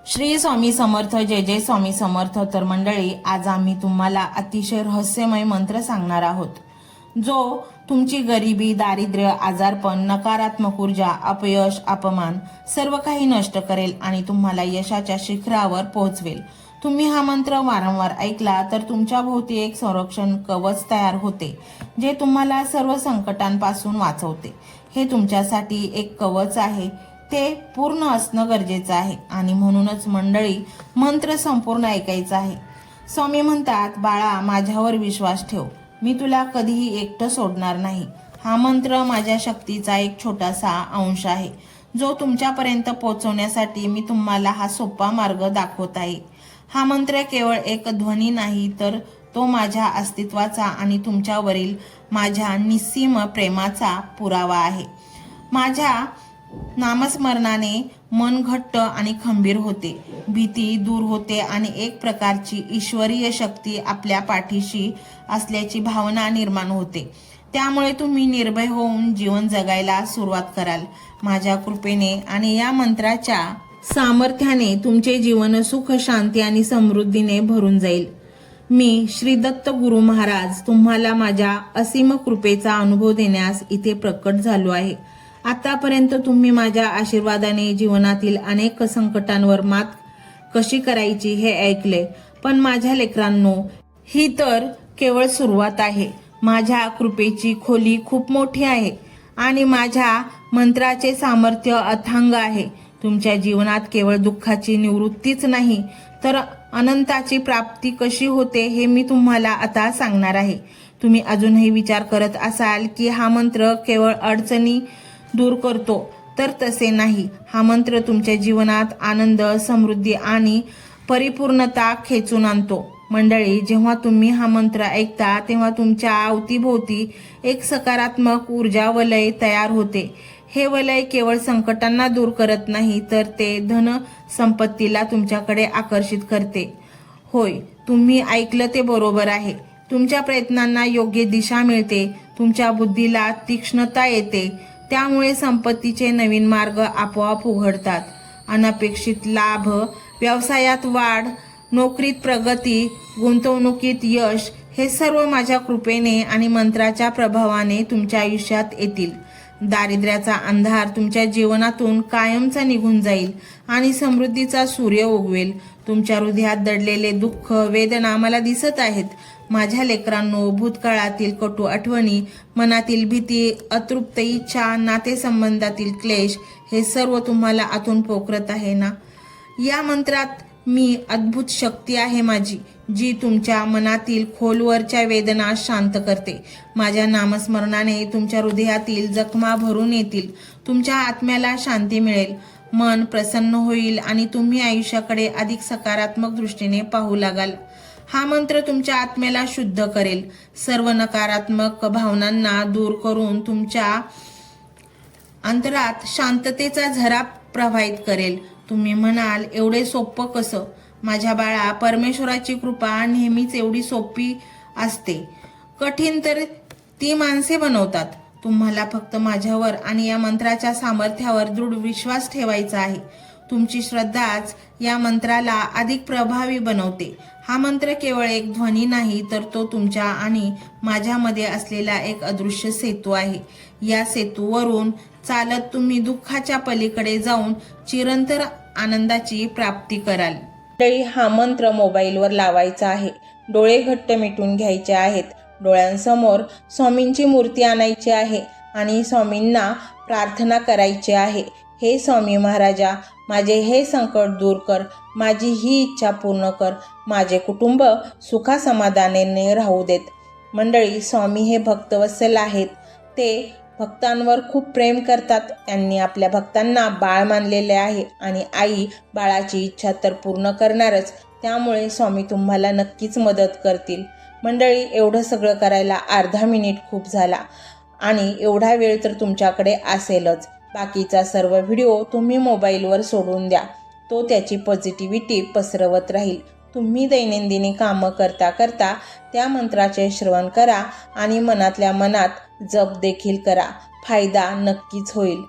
श्री स्वामी समर्थ. जय जय स्वामी समर्थ. तर मंडळी, आज आम्ही तुम्हाला अतिशय रहस्यमय मंत्र सांगणार आहोत, जो तुमची गरिबी, दारिद्र्य, आजारपण, नकारात्मक ऊर्जा, अपयश, अपमान सर्व काही नष्ट करेल आणि तुम्हाला यशाच्या शिखरावर पोहोचवेल. तुम्ही हा मंत्र वारंवार ऐकला तर तुमच्या भोवती एक संरक्षण कवच तयार होते, जे तुम्हाला सर्व संकटांपासून वाचवते. हे तुमच्यासाठी एक कवच आहे, ते पूर्ण असणं गरजेचं आहे आणि म्हणूनच मंडळी, मंत्र संपूर्ण ऐकायचा आहे. स्वामी म्हणतात, बाळा, माझ्यावर विश्वास ठेव, मी तुला कधीही एकटं सोडणार नाही. हा मंत्र माझ्या शक्तीचा एक छोटासा अंश आहे, जो तुमच्यापर्यंत पोहोचवण्यासाठी मी तुम्हाला हा सोपा मार्ग दाखवत आहे. हा मंत्र केवळ एक ध्वनी नाही, तर तो माझ्या अस्तित्वाचा आणि तुमच्यावरील माझ्या निस्सीम प्रेमाचा पुरावा आहे. माझ्या नामस्मरणाने मन घट्ट आणि खंबीर होते, भीती दूर होते आणि एक प्रकारची ईश्वरीय शक्ती आपल्या पाठीशी असल्याची भावना निर्माण होते. त्यामुळे तुम्ही निर्भय होऊन जीवन जगायला सुरुवात कराल. माझ्या कृपेने आणि या मंत्राच्या सामर्थ्याने तुमचे जीवन सुख, शांती आणि समृद्धीने भरून जाईल. मी श्री दत्त गुरु महाराज तुम्हाला माझ्या असीम कृपेचा अनुभव देण्यास इथे प्रकट झालो आहे. आतापर्यंत तुम्ही माझ्या आशीर्वादाने जीवनातील अनेक संकटांवर मात कशी करायची हे ऐकले, पण माझ्या लेकरांनो, ही तर केवळ सुरुवात आहे. माझ्या कृपेची खोली खूप मोठी आहे आणि माझ्या मंत्राचे सामर्थ्य अथांग आहे. तुमच्या जीवनात केवळ दुःखाची निवृत्तीच नाही, तर अनंताची प्राप्ती कशी होते हे मी तुम्हाला आता सांगणार आहे. तुम्ही अजूनही विचार करत असाल की हा मंत्र केवळ अडचणी दूर करतो, तर तसे नाही. हा मंत्र तुमच्या जीवनात आनंद, समृद्धी आणि परिपूर्णता खेचून आणतो. मंडळी, जेव्हा तुम्ही हा मंत्र ऐकता तेव्हा तुमच्या अवतीभोवती एक सकारात्मक ऊर्जा वलय तयार होते. हे वलय केवळ संकटांना दूर करत नाही, तर ते धन संपत्तीला तुमच्याकडे आकर्षित करते. होय, तुम्ही ऐकलं ते बरोबर आहे. तुमच्या प्रयत्नांना योग्य दिशा मिळते, तुमच्या बुद्धीला तीक्ष्णता येते, त्यामुळे संपत्तीचे नवीन मार्ग आपोआप उघडतात. अनपेक्षित लाभ, व्यवसायात वाढ, नोकरीत प्रगती, गुंतवणुकीत यश हे सर्व माझ्या कृपेने आणि मंत्राच्या प्रभावाने तुमच्या आयुष्यात येतील. दारिद्र्याचा अंधार तुमच्या जीवनातून कायमचा निघून जाईल आणि समृद्धीचा सूर्य उगवेल. तुमच्या हृदयात दडलेले दुःख, वेदना मला दिसत आहेत. माझ्या लेकरांनो, भूतकाळातील कटू आठवणी, मनातील भीती, अतृप्त इच्छा, नातेसंबंधातील क्लेश हे सर्व तुम्हाला आतून पोखरत आहे ना? या मंत्रात मी अद्भुत शक्ती आहे माझी, जी तुमच्या मनातील खोलवरच्या वेदना शांत करते. माझ्या नामस्मरणाने तुमच्या हृदयातील जखमा भरून येतील, तुमच्या आत्म्याला शांती मिळेल, मन प्रसन्न होईल आणि तुम्ही आयुष्याकडे अधिक सकारात्मक दृष्टीने पाहू लागाल. हा मंत्र तुमच्या आत्म्याला शुद्ध करेल, सर्व नकारात्मक भावनांना दूर करून तुमच्या अंतरात शांततेचा झरा प्रवाहित करेल. तुम्ही म्हणाल, एवढे सोपं कसं? माझ्या बाळा, परमेश्वराची कृपा नेहमीच एवढी सोपी असते. कठीण तर ती माणसे बनवतात. तुम्हाला फक्त माझ्यावर आणि या मंत्राच्या सामर्थ्यावर दृढ विश्वास ठेवायचा आहे. तुमची श्रद्धाच या मंत्राला अधिक प्रभावी बनवते. हा मंत्र केवळ एक ध्वनी नाही, तर तो तुमच्या आणि माझ्यामध्ये असलेला एक अदृश्य सेतू आहे. या सेतूवरून चालत तुम्ही दुःखाच्या पलीकडे जाऊन चिरंतन आनंदाची प्राप्ती कराल. हा मंत्र मोबाईलवर लावायचा आहे. डोळे घट्ट मिटून घ्यायचे आहेत. डोळ्यांसमोर स्वामींची मूर्ती आणायची आहे आणि स्वामींना प्रार्थना करायची आहे. हे स्वामी महाराजा, माझे हे संकट दूर कर, माझी ही इच्छा पूर्ण कर, माझे कुटुंब सुखासमाधानाने राहू देत. मंडळी, स्वामी हे भक्तवत्सल आहेत. ते भक्तांवर खूप प्रेम करतात. त्यांनी आपल्या भक्तांना बाळ मानलेले आहे आणि आई बाळाची इच्छा तर पूर्ण करणारच. त्यामुळे स्वामी तुम्हाला नक्कीच मदत करतील. मंडळी, एवढं सगळं करायला अर्धा मिनिट खूप झाला आणि एवढा वेळ तर तुमच्याकडे असेलच. बाकीचा सर्व व्हिडिओ तुम्ही मोबाईलवर सोडून द्या. तो त्याची पॉझिटिव्हिटी पसरवत राहील. तुम्ही दैनंदिनी कामं करता करता त्या मंत्राचे श्रवण करा आणि मनातल्या मनात जप देखील करा. फायदा नक्कीच होईल.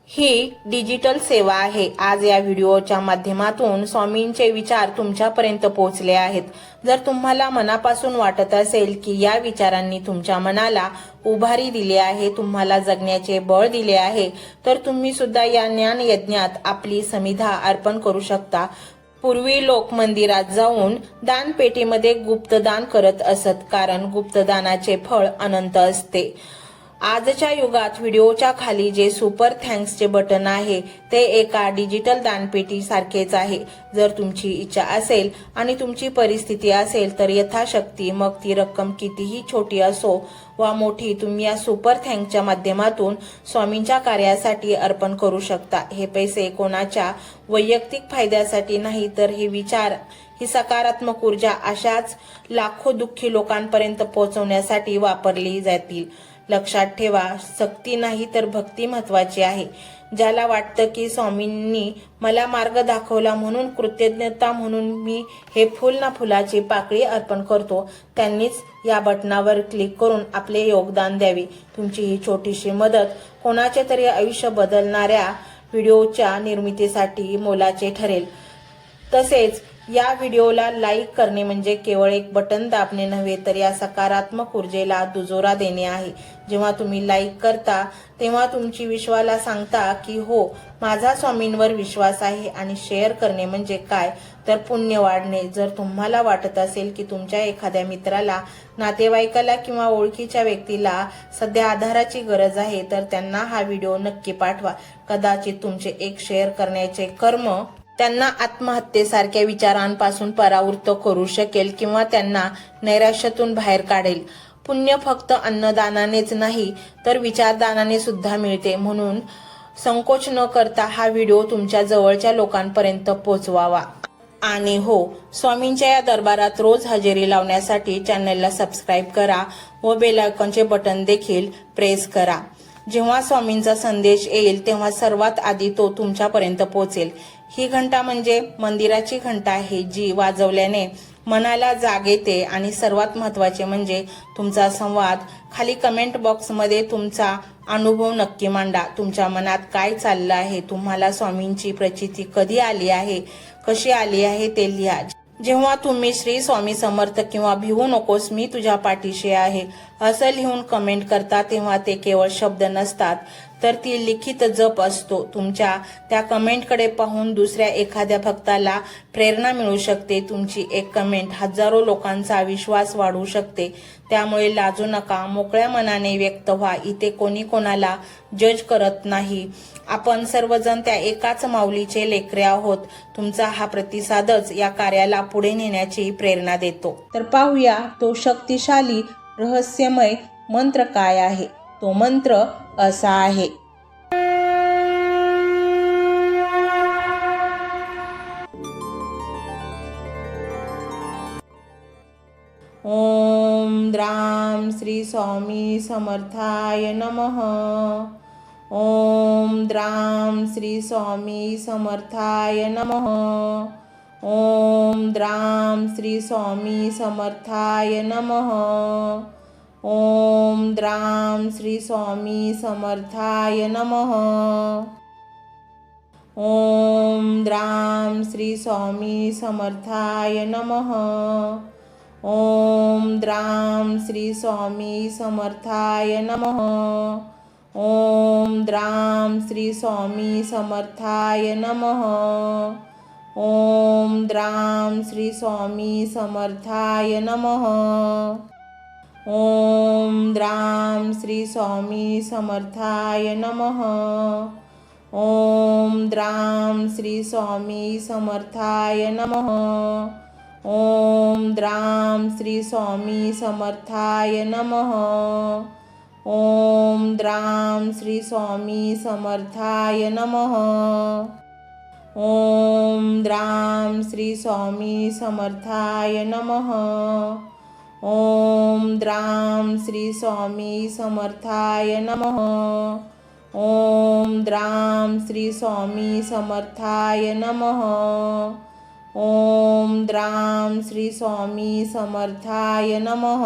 ही डिजिटल सेवा आहे। आज या व्हिडिओच्या माध्यमातून स्वामींचे विचार तुमच्यापर्यंत पोहोचले आहेत। जर तुम्हाला मनापासून वाटत असेल की या विचारांनी तुमच्या मनाला उभारी दिली आहे, तुम्हाला जगण्याचे बळ दिले आहे, तर तुम्ही सुद्धा या ज्ञान यज्ञात आपली समिधा अर्पण करू शकता। पूर्वी लोक मंदिरात जाऊन दानपेटीमध्ये गुप्तदान करत असत, कारण गुप्तदानाचे फळ अनंत असते। आजच्या युगात व्हिडिओच्या खाली जे सुपर थँक्सचे बटन आहे ते एका डिजिटल दानपेटी सारखेच आहे। जर तुमची इच्छा असेल आणि तुमची परिस्थिती असेल तर यथाशक्ती, मग ती रक्कम कितीही छोटी असो वा मोठी, तुम्ही या सुपर थँक्सच्या माध्यमातून स्वामींच्या कार्यासाठी अर्पण करू शकता। हे पैसे कोणाच्या वैयक्तिक फायद्यासाठी नाही, तर हे विचार, ही सकारात्मक ऊर्जा अशाच लाखो दुःखी लोकांपर्यंत पोहोचवण्यासाठी वापरली जातील। लक्षात ठेवा, सक्ती नाही तर भक्ती महत्वाची आहे। ज्याला वाटतं की स्वामींनी मला मार्ग दाखवला म्हणून कृतज्ञता म्हणून मी हे फुल ना फुलाची पाकळी अर्पण करतो, त्यांनीच या बटनावर क्लिक करून आपले योगदान द्यावे। तुमची ही छोटीशी मदत कोणाचे तरी आयुष्य बदलणाऱ्या व्हिडिओच्या निर्मितीसाठी मोलाचे ठरेल। तसेच या व्हिडिओला लाईक करणे म्हणजे केवळ एक बटन दाबणे नव्हे, तर या सकारात्मक ऊर्जेला दुजोरा देणे आहे। जेव्हा तुम्ही लाईक करता तेव्हा तुमची विश्वाला सांगता की हो, माझा स्वामींवर विश्वास आहे। आणि शेअर करणे म्हणजे काय, तर पुण्य वाढणे। जर तुम्हाला वाटत असेल की तुमच्या एखाद्या मित्राला, नातेवाईकाला किंवा ओळखीच्या व्यक्तीला सध्या आधाराची गरज आहे, तर त्यांना हा व्हिडिओ नक्की पाठवा। कदाचित तुमचे एक शेअर करण्याचे कर्म त्यांना आत्महत्येसारख्या विचारांपासून परावृत्त करू शकेल किंवा त्यांना नैराश्यातून बाहेर काढेल। पुण्य फक्त अन्नदानानेच नाही, तर विचारदानाने सुद्धा मिळते। म्हणून संकोच न करता हा व्हिडिओ तुमच्या जवळच्या लोकांपर्यंत पोहोचवावा। आणि हो, स्वामींच्या या दरबारात रोज हजेरी लावण्यासाठी चॅनलला सबस्क्राईब करा व बेल आयकॉनचे बटन देखील प्रेस करा। जेव्हा स्वामींचा संदेश येईल तेव्हा सर्वात आधी तो तुमच्यापर्यंत पोहोचेल। ही घंटा म्हणजे मंदिराची घंटा आहे, जी वाजवल्याने मनाला जाग येते। आणि सर्वात महत्त्वाचे म्हणजे तुमचा संवाद। खाली कमेंट बॉक्समध्ये तुमचा अनुभव नक्की मांडा। तुमच्या मनात काय चाललं आहे, तुम्हाला स्वामींची प्रचिती कधी आली आहे, कशी आली आहे ते लिहा। जेव्हा तुम्ही श्री स्वामी समर्थ किंवा भिवू नकोस मी तुझ्या पाठीशी आहे असं लिहून कमेंट करता, तेव्हा ते केवळ शब्द नसतात, तर ती लिखित जप असतो। तुमच्या त्या कमेंटकडे पाहून दुसऱ्या एखाद्या भक्ताला प्रेरणा मिळू शकते। तुमची एक कमेंट हजारो लोकांचा विश्वास वाढवू शकते। त्यामुळे लाजू नका, मोकळ्या मनाने व्यक्त व्हा। इथे कोणी कोणाला जज करत नाही, आपण सर्वजण त्या एकाच माऊलीचे लेकरे आहोत। तुमचा हा प्रतिसादच या कार्याला पुढे नेण्याची प्रेरणा देतो। तर पाहूया तो शक्तिशाली रहस्यमय मंत्र काय आहे। तो मंत्र असा आहे: ओम द्राम श्री स्वामी समर्थाय नमः। ओम द्राम श्री स्वामी समर्थाय नमः। ओम द्राम श्री स्वामी समर्थाय नमः। ओम द्राम श्री स्वामी समर्थाय नमः। ओम द्राम श्री स्वामी समर्थाय नमः। ओम द्राम श्री स्वामी समर्थाय नमः। ओम द्राम श्री स्वामी समर्थाय नमः। ओम द्राम श्री स्वामी समर्थाय नमः। ओम द्राम श्री स्वामी समर्थाय नमः। ओम द्राम श्री स्वामी समर्थाय नमः। ओम द्राम श्री स्वामी समर्थाय नमः। ओम द्राम श्री स्वामी समर्थाय नमः। ओम द्राम श्री स्वामी समर्थाय नमः। ओम द्राम श्री स्वामी समर्थाय नमः। ओम द्राम श्री स्वामी समर्थाय नमः। ओम द्राम श्री स्वामी समर्थाय नमः।